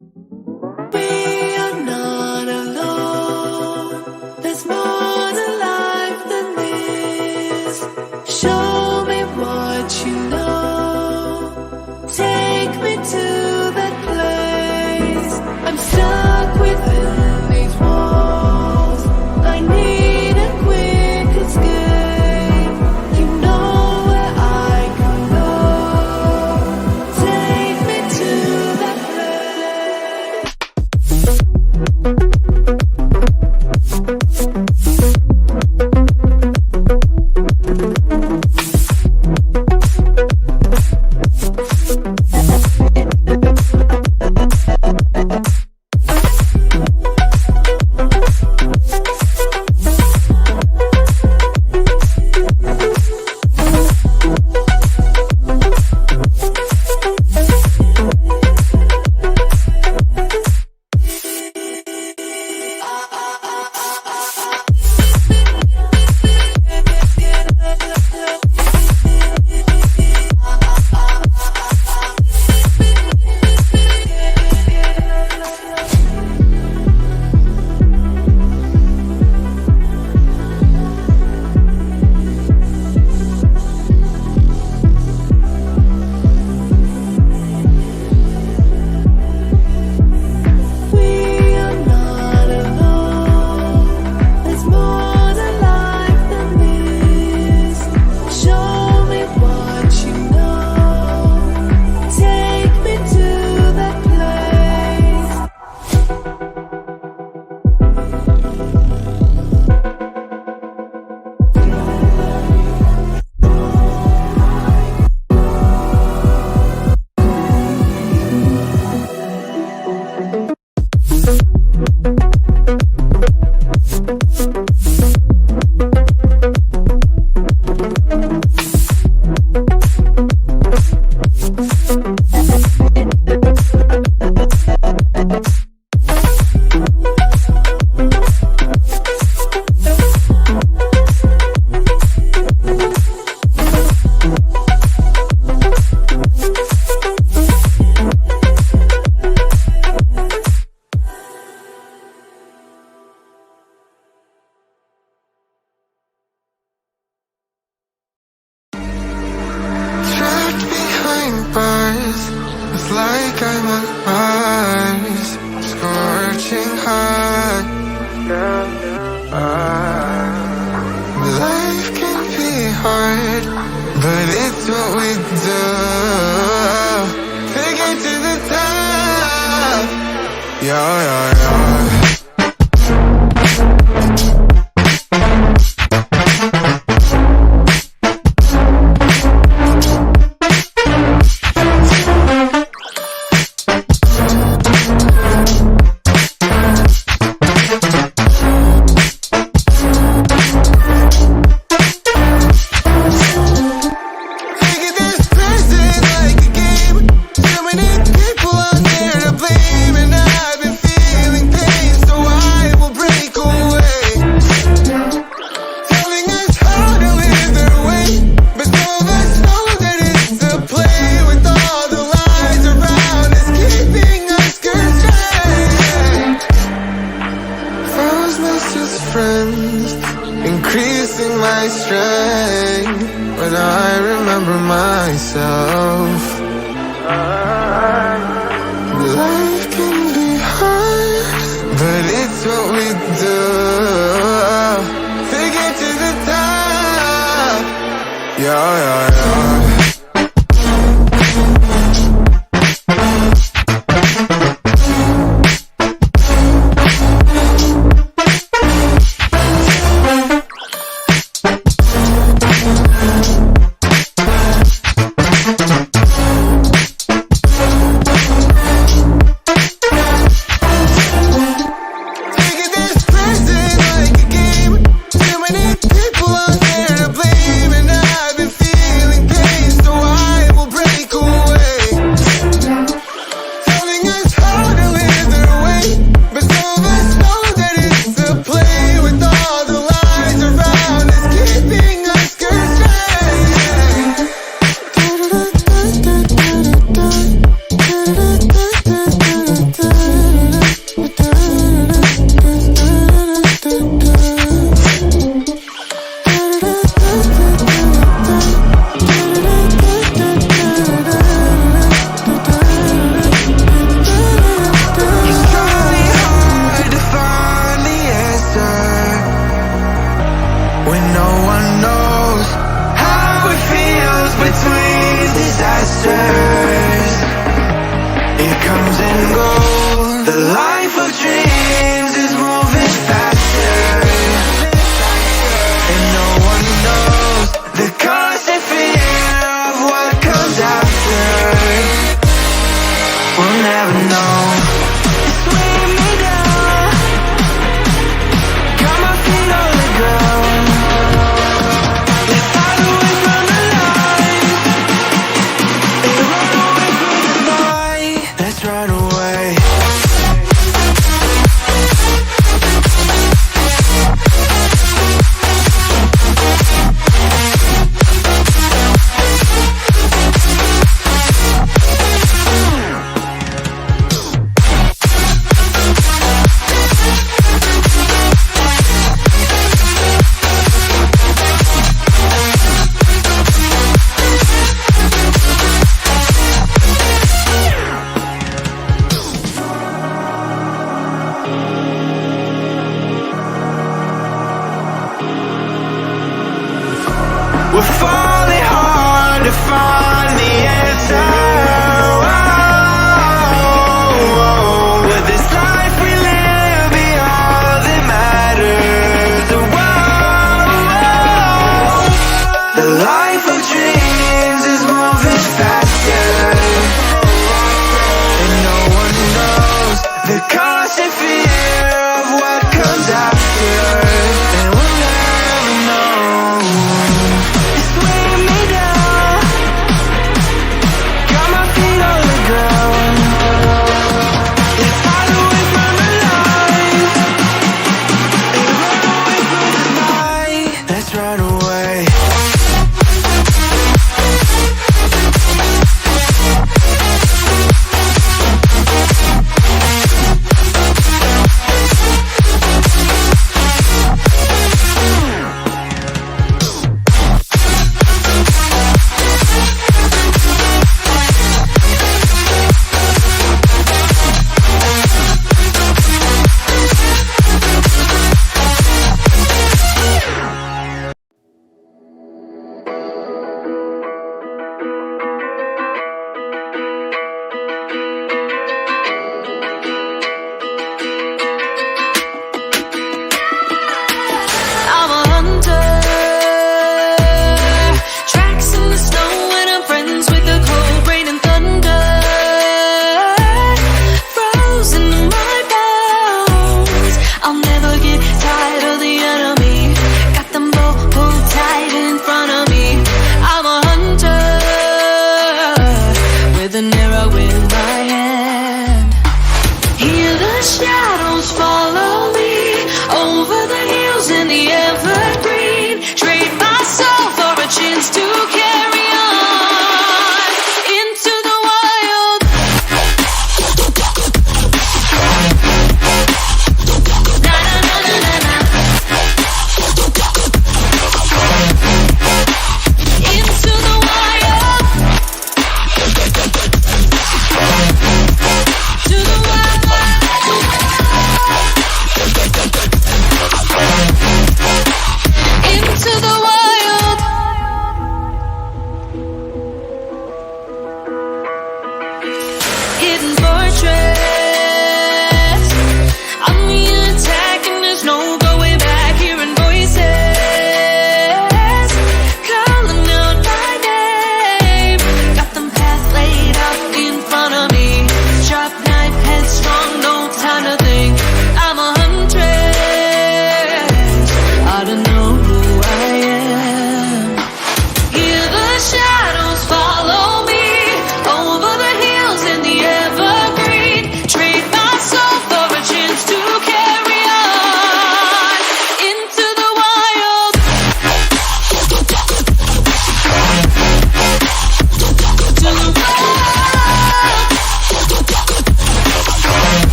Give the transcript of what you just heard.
We are not alone. There's more to life than this. Show me what you know. Take me to that place. I'm stuck within these walls. I need a quick escape. You know where I can go. Take me to that It's like I'm on Mars, scorching hot. Life can be hard, but it's what we do to get to the top. Yeah, yeah, yeah. So many people out there to blame, and I've been feeling pain. comes and goes. The life of dreams is moving faster, and no one knows the constant fear of what comes after. We'll never know. It's weighing me down, got my feet on the ground. Let's hide away from the light and run away from the night. Let's run away. We're falling hard to find the answer. Whoa, with this life we live, be all that matters. Whoa, the life of dreams is moving faster, and no one knows the constant fear of what comes after. And we'll never know. Hidden portrait